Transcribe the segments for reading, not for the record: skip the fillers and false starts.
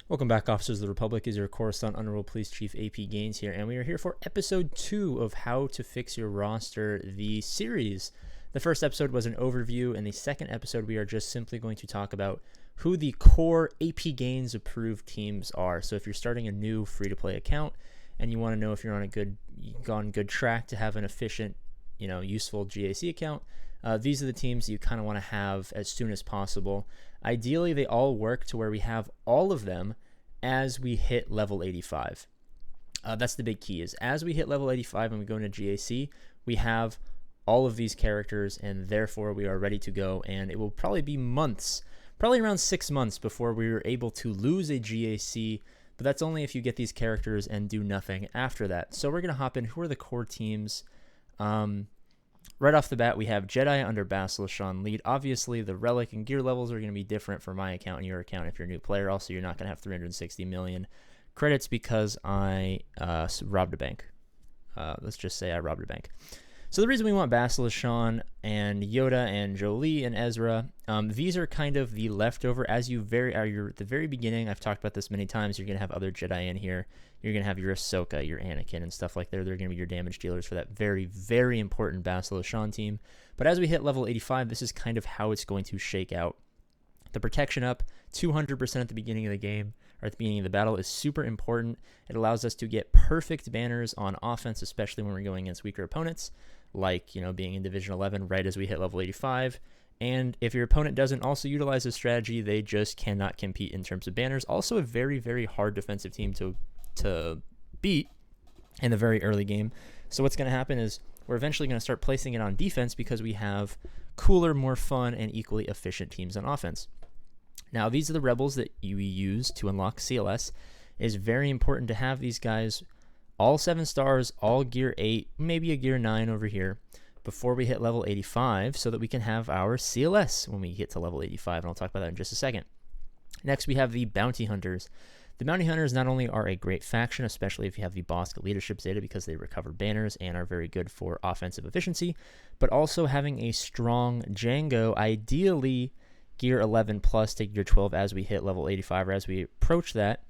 Welcome back, Officers of the Republic. Is your Coruscant Underworld Police Chief AP Gaines here, and we are here for episode 2 of How to Fix Your Roster, the series. The first episode was an overview, and the second episode we are just simply going to talk about who the core AP Gaines approved teams are. So if you're starting a new free-to-play account and you want to know if you're on a good track to have an efficient, useful GAC account, these are the teams you kind of want to have as soon as possible. Ideally, they all work to where we have all of them as we hit level 85. That's the big key, is as we hit level 85 and we go into GAC, we have all of these characters, and therefore we are ready to go, and it will probably be months, probably around 6 months before we are able to lose a GAC, but that's only if you get these characters and do nothing after that. So we're going to hop in. Who are the core teams? Right off the bat, we have Jedi under Basileus Shawn lead. Obviously, the relic and gear levels are going to be different for my account and your account if you're a new player. Also, you're not going to have 360 million credits because I robbed a bank. Let's just say I robbed a bank. So the reason we want Basileus Shawn and Yoda and Jolie and Ezra, these are kind of the leftover. As you're at the very beginning, I've talked about this many times, you're going to have other Jedi in here. You're going to have your Ahsoka, your Anakin, and stuff like that. They're going to be your damage dealers for that very, very important Basileus Shawn team. But as we hit level 85, this is kind of how it's going to shake out. The protection up 200% at the beginning of the game, or at the beginning of the battle, is super important. It allows us to get perfect banners on offense, especially when we're going against weaker opponents, like, being in Division 11 right as we hit level 85. And if your opponent doesn't also utilize this strategy, they just cannot compete in terms of banners. Also a very, very hard defensive team to beat in the very early game. So what's going to happen is we're eventually going to start placing it on defense because we have cooler, more fun, and equally efficient teams on offense. Now, these are the rebels that you use to unlock CLS. It is very important to have these guys all 7 stars, all gear 8, maybe a gear 9 over here, before we hit level 85 so that we can have our CLS when we get to level 85, and I'll talk about that in just a second. Next, we have the Bounty Hunters. The Bounty Hunters not only are a great faction, especially if you have the Bossk Leadership Zeta, because they recover banners and are very good for offensive efficiency, but also having a strong Jango, ideally gear 11 plus to gear 12 as we hit level 85 or as we approach that.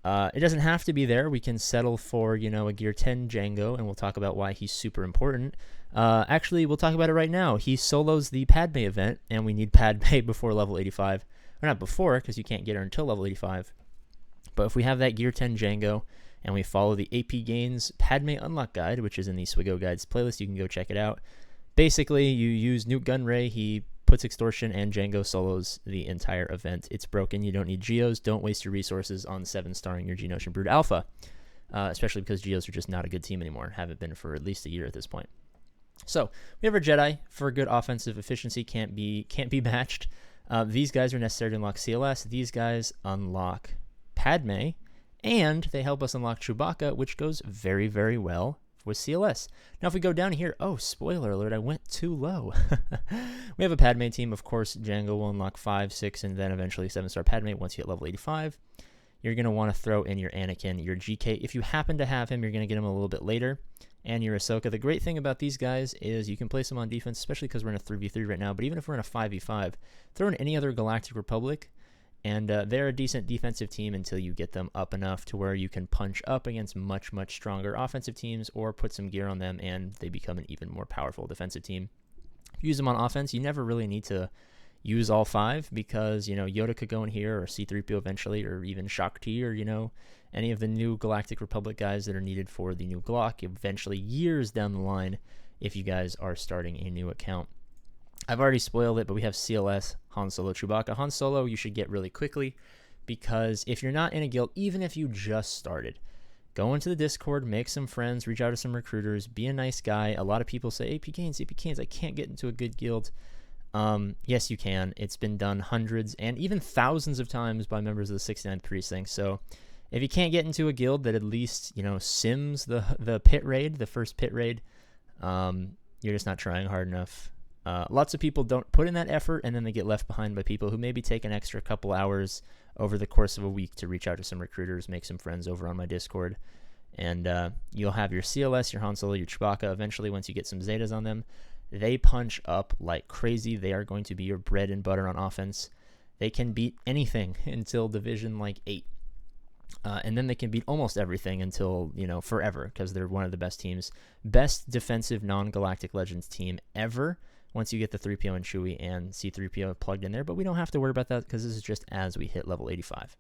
It doesn't have to be there. We can settle for, a gear 10 Jango, and we'll talk about why he's super important. Actually, we'll talk about it right now. He solos the Padme event, and we need Padme before level 85. Or not before, because you can't get her until level 85. But if we have that gear 10 Jango, and we follow the AP Gaines Padme Unlock Guide, which is in the SWGOH Guides playlist, you can go check it out. Basically, you use Newt Gunray, he puts Extortion, and Jango solos the entire event. It's broken. You don't need Geos. Don't waste your resources on 7-starring your Geonosian Brood Alpha, especially because Geos are just not a good team anymore. Haven't been for at least a year at this point. So we have our Jedi for good offensive efficiency. Can't be matched. These guys are necessary to unlock CLS. These guys unlock Padme, and they help us unlock Chewbacca, which goes very, very well with CLS. Now, if we go down here, spoiler alert, I went too low. We have a Padme team. Of course, Jango will unlock 5, 6, and then eventually 7-star Padme once you hit level 85. You're going to want to throw in your Anakin, your GK. If you happen to have him, you're going to get him a little bit later. And your Ahsoka. The great thing about these guys is you can place them on defense, especially because we're in a 3v3 right now, but even if we're in a 5v5, throw in any other Galactic Republic, and they're a decent defensive team until you get them up enough to where you can punch up against much, much stronger offensive teams or put some gear on them, and they become an even more powerful defensive team. If you use them on offense, you never really need to use all 5 because, Yoda could go in here, or C-3PO eventually, or even Shakti, or, any of the new Galactic Republic guys that are needed for the new Glock eventually years down the line if you guys are starting a new account. I've already spoiled it, but we have CLS, Han Solo, Chewbacca. Han Solo you should get really quickly because if you're not in a guild, even if you just started, go into the Discord, make some friends, reach out to some recruiters, be a nice guy. A lot of people say, AP Gaines, I can't get into a good guild. Yes, you can. It's been done hundreds and even thousands of times by members of the 69th Precinct. So if you can't get into a guild that at least, sims the pit raid, the first pit raid, you're just not trying hard enough. Lots of people don't put in that effort, and then they get left behind by people who maybe take an extra couple hours over the course of a week to reach out to some recruiters, make some friends over on my Discord, and you'll have your CLS, your Han Solo, your Chewbacca. Eventually, once you get some Zetas on them, they punch up like crazy. They are going to be your bread and butter on offense. They can beat anything until Division 8. And then they can beat almost everything until, forever, because they're one of the best teams. Best defensive non-Galactic Legends team ever once you get the 3PO and Chewie and C-3PO plugged in there. But we don't have to worry about that because this is just as we hit level 85.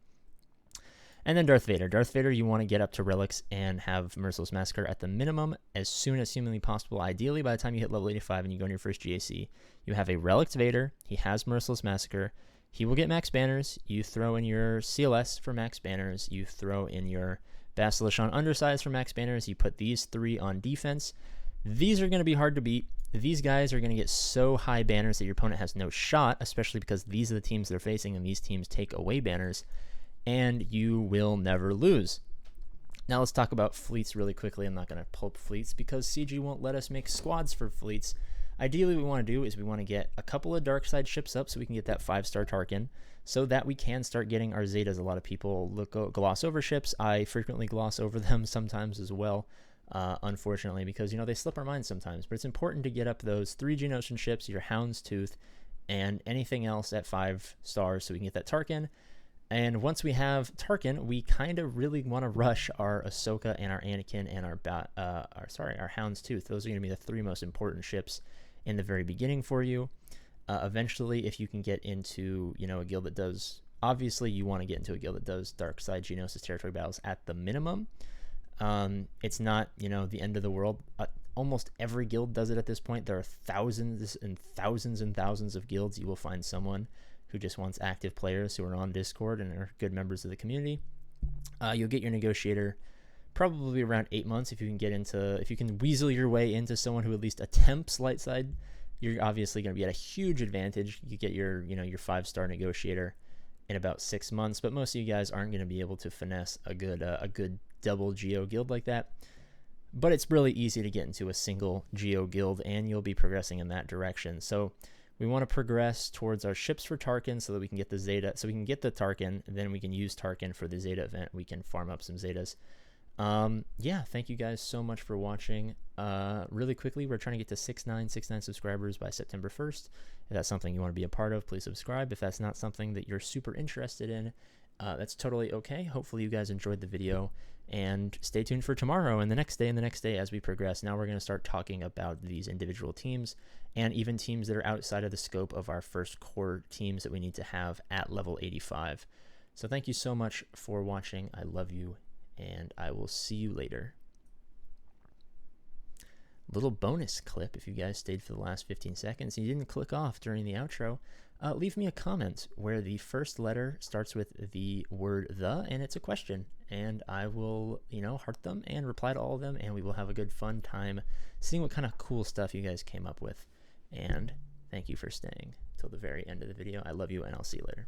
And then Darth Vader. Darth Vader, you want to get up to relics and have Merciless Massacre at the minimum as soon as humanly possible. Ideally, by the time you hit level 85 and you go on your first GAC, you have a relic Vader. He has Merciless Massacre. He will get max banners. You throw in your CLS for max banners. You throw in your Basilisk on Undersize for max banners. You put these 3 on defense. These are going to be hard to beat. These guys are going to get so high banners that your opponent has no shot, especially because these are the teams they're facing, and these teams take away banners, and you will never lose. Now let's talk about fleets really quickly. I'm not going to pull up fleets because CG won't let us make squads for fleets. Ideally, what we want to do is we want to get a couple of dark side ships up so we can get that 5-star Tarkin, so that we can start getting our Zetas. A lot of people gloss over ships. I frequently gloss over them sometimes as well, unfortunately, because they slip our minds sometimes. But it's important to get up those 3 Geonosian ships, your Houndstooth, and anything else at 5 stars so we can get that Tarkin. And once we have Tarkin, we kind of really want to rush our Ahsoka and our Anakin and our Houndstooth. Those are going to be the 3 most important ships in the very beginning for you. Eventually, if you can get into a guild that does, obviously you want to get into a guild that does dark side Geonosis territory battles at the minimum. It's not the end of the world. Almost every guild does it at this point. There are thousands and thousands and thousands of guilds. You will find someone who just wants active players who are on Discord and are good members of the community. You'll get your negotiator probably around 8 months. If you can weasel your way into someone who at least attempts light side, you're obviously going to be at a huge advantage. You get your 5-star negotiator in about 6 months, but most of you guys aren't going to be able to finesse a good double Geo guild like that. But it's really easy to get into a single Geo guild, and you'll be progressing in that direction. So we want to progress towards our ships for Tarkin so that we can get the Zeta, so we can get the Tarkin, and then we can use Tarkin for the Zeta event. We can farm up some Zetas. Yeah, thank you guys so much for watching. Really quickly, we're trying to get to 69 subscribers by September 1st. If that's something you want to be a part of, please subscribe. If that's not something that you're super interested in, that's totally okay. Hopefully you guys enjoyed the video, and stay tuned for tomorrow and the next day and the next day as we progress. Now we're going to start talking about these individual teams and even teams that are outside of the scope of our first core teams that we need to have at level 85. So thank you so much for watching. I love you, and I will see you later. Little bonus clip, if you guys stayed for the last 15 seconds and you didn't click off during the outro, leave me a comment where the first letter starts with the word "the" and it's a question, and I will heart them and reply to all of them, and we will have a good fun time seeing what kind of cool stuff you guys came up with. And thank you for staying till the very end of the video. I love you, and I'll see you later.